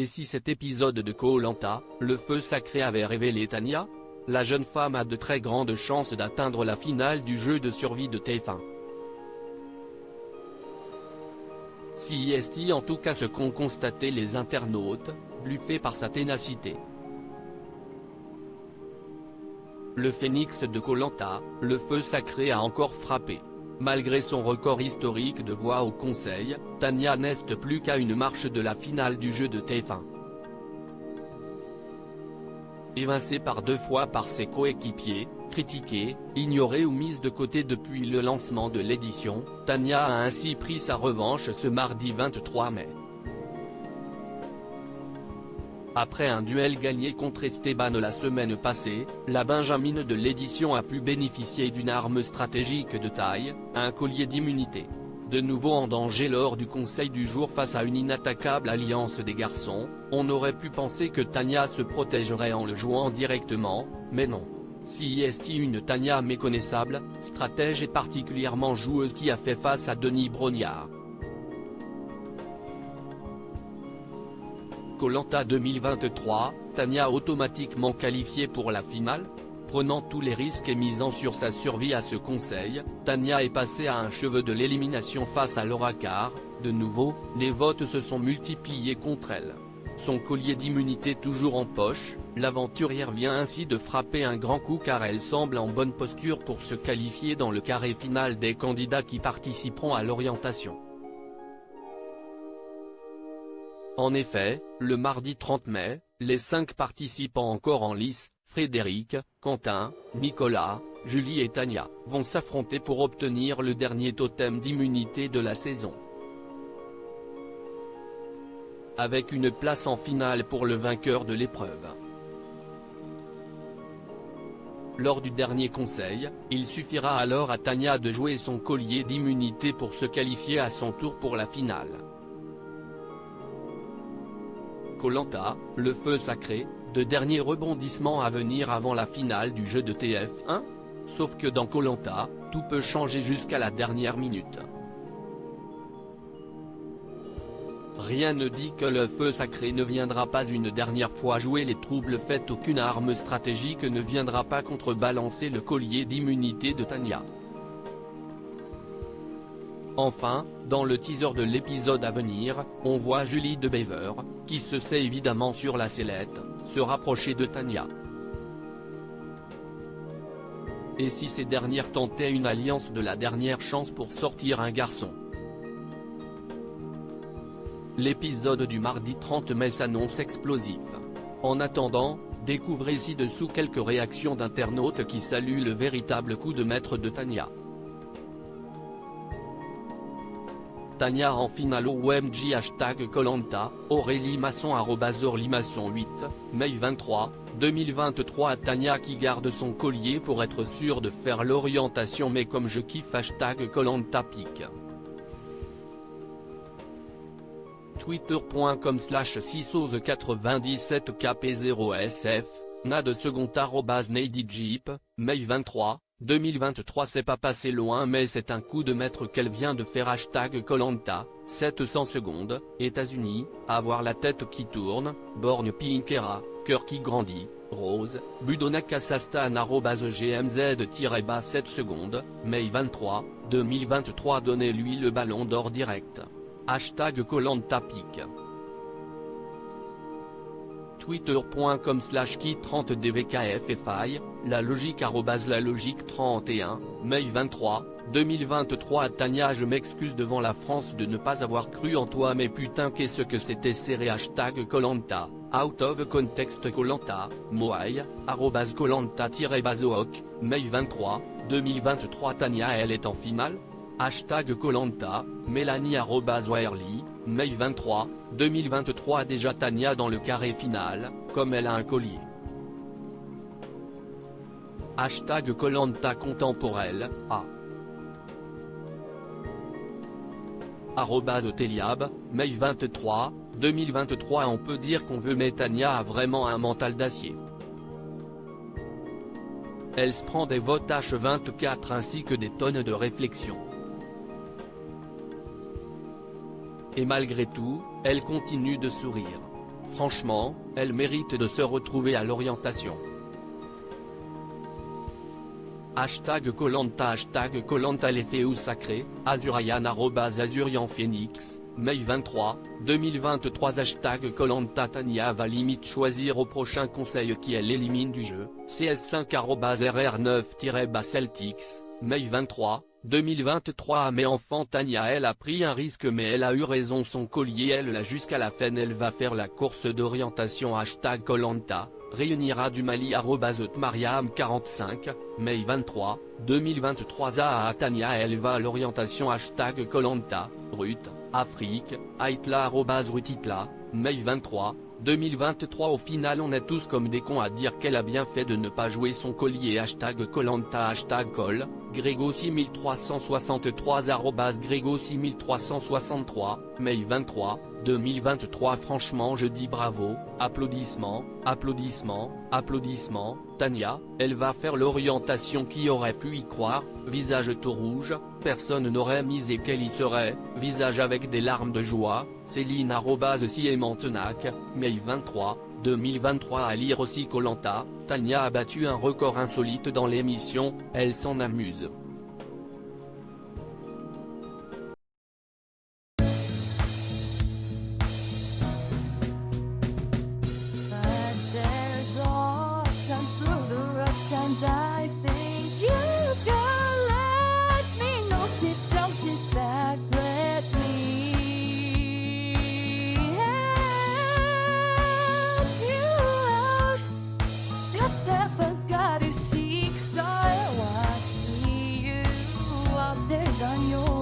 Et si cet épisode de Koh-Lanta, le feu sacré avait révélé Tania? La jeune femme a de très grandes chances d'atteindre la finale du jeu de survie de TF1. C'est en tout cas ce qu'ont constaté les internautes, bluffés par sa ténacité. Le phénix de Koh-Lanta, le feu sacré a encore frappé. Malgré son record historique de voix au conseil, Tania n'est plus qu'à une marche de la finale du jeu de TF1. Évincée par 2 fois par ses coéquipiers, critiquée, ignorée ou mise de côté depuis le lancement de l'édition, Tania a ainsi pris sa revanche ce mardi 23 mai. Après un duel gagné contre Esteban la semaine passée, la benjamine de l'édition a pu bénéficier d'une arme stratégique de taille, un collier d'immunité. De nouveau en danger lors du conseil du jour face à une inattaquable alliance des garçons, on aurait pu penser que Tania se protégerait en le jouant directement, mais non. C'est une Tania méconnaissable, stratège et particulièrement joueuse qui a fait face à Denis Brognard. Koh-Lanta 2023, Tania automatiquement qualifiée pour la finale? Prenant tous les risques et misant sur sa survie à ce conseil, Tania est passée à un cheveu de l'élimination face à Laura Carr. De nouveau, les votes se sont multipliés contre elle. Son collier d'immunité toujours en poche, l'aventurière vient ainsi de frapper un grand coup car elle semble en bonne posture pour se qualifier dans le carré final des candidats qui participeront à l'orientation. En effet, le mardi 30 mai, les 5 participants encore en lice, Frédéric, Quentin, Nicolas, Julie et Tania, vont s'affronter pour obtenir le dernier totem d'immunité de la saison. Avec une place en finale pour le vainqueur de l'épreuve. Lors du dernier conseil, il suffira alors à Tania de jouer son collier d'immunité pour se qualifier à son tour pour la finale. Koh-Lanta, le feu sacré, de derniers rebondissements à venir avant la finale du jeu de TF1? Sauf que dans Koh-Lanta, tout peut changer jusqu'à la dernière minute. Rien ne dit que le feu sacré ne viendra pas une dernière fois jouer les troubles faits, aucune arme stratégique ne viendra pas contrebalancer le collier d'immunité de Tania. Enfin, dans le teaser de l'épisode à venir, on voit Julie de Bever, qui se sait évidemment sur la sellette, se rapprocher de Tania. Et si ces dernières tentaient une alliance de la dernière chance pour sortir un garçon? L'épisode du mardi 30 mai s'annonce explosif. En attendant, découvrez ci-dessous quelques réactions d'internautes qui saluent le véritable coup de maître de Tania. Tania en finale au OMG #Koh-Lanta, Aurélie Masson @OrlyMasson 8, mai 23, 2023. Tania qui garde son collier pour être sûre de faire l'orientation, mais comme je kiffe #Koh-Lanta pique. Twitter.com/6ose97kp0sf, na de second @NadyJeep, mai 23, 2023. C'est pas passé loin mais c'est un coup de maître qu'elle vient de faire #Koh-Lanta, 700 secondes, États-Unis, avoir la tête qui tourne, borgne Pinkera, cœur qui grandit, rose, Budonakasastan @gmz-7 secondes, mai 23, 2023. Donnez-lui le ballon d'or direct. #Koh-Lanta pique. Twitter.com/ki30dvkffi, la logique @lalogique31, mai 23, 2023. Tania, je m'excuse devant la France de ne pas avoir cru en toi, mais putain qu'est-ce que c'était serré. #Koh-Lanta, out of context. Koh-Lanta, Moai, @Koh-Lanta-Bazook, mai 23, 2023. Tania, elle est en finale? #Koh-Lanta, Mélanie @Waerly, mai 23, 2023. Déjà Tania dans le carré final, comme elle a un collier. #Koh-Lanta contemporaine, @Oteliab, mai 23, 2023. On peut dire qu'on veut, mais Tania a vraiment un mental d'acier. Elle se prend des votes H24 ainsi que des tonnes de réflexion. Et malgré tout, elle continue de sourire. Franchement, elle mérite de se retrouver à l'orientation. #Koh-Lanta #Koh-Lanta les féous sacrés, Azurian @AzurianPhoenix, mai 23, 2023 #Koh-Lanta Tania va limite choisir au prochain conseil qui elle élimine du jeu, CS5 @RR9-Celtics, mai 23, 2023 Mais enfant Tania elle a pris un risque mais elle a eu raison son collier elle l'a jusqu'à la fin elle va faire la course d'orientation #Koh-Lanta, réunira du Mali @Mariam45, mai 23, 2023 Tania elle va à l'orientation #Koh-Lanta, Ruth, Afrique, Aitla @Rutitla, mai 23, 2023 Au final on est tous comme des cons à dire qu'elle a bien fait de ne pas jouer son collier #Koh-Lanta #Col, Grégo6363 @Grégo6363, mai 23, 2023 Franchement je dis bravo, applaudissements, applaudissements, applaudissements, Tania, elle va faire l'orientation qui aurait pu y croire, visage tout rouge, personne n'aurait misé qu'elle y serait, visage avec des larmes de joie, Céline @Siementenac, mai 23, 2023 À lire aussi Koh-Lanta, Tania a battu un record insolite dans l'émission, elle s'en amuse. I think you can let me know. Sit down, sit back, let me help you out. Just step back, you seek, so I see you out there's on your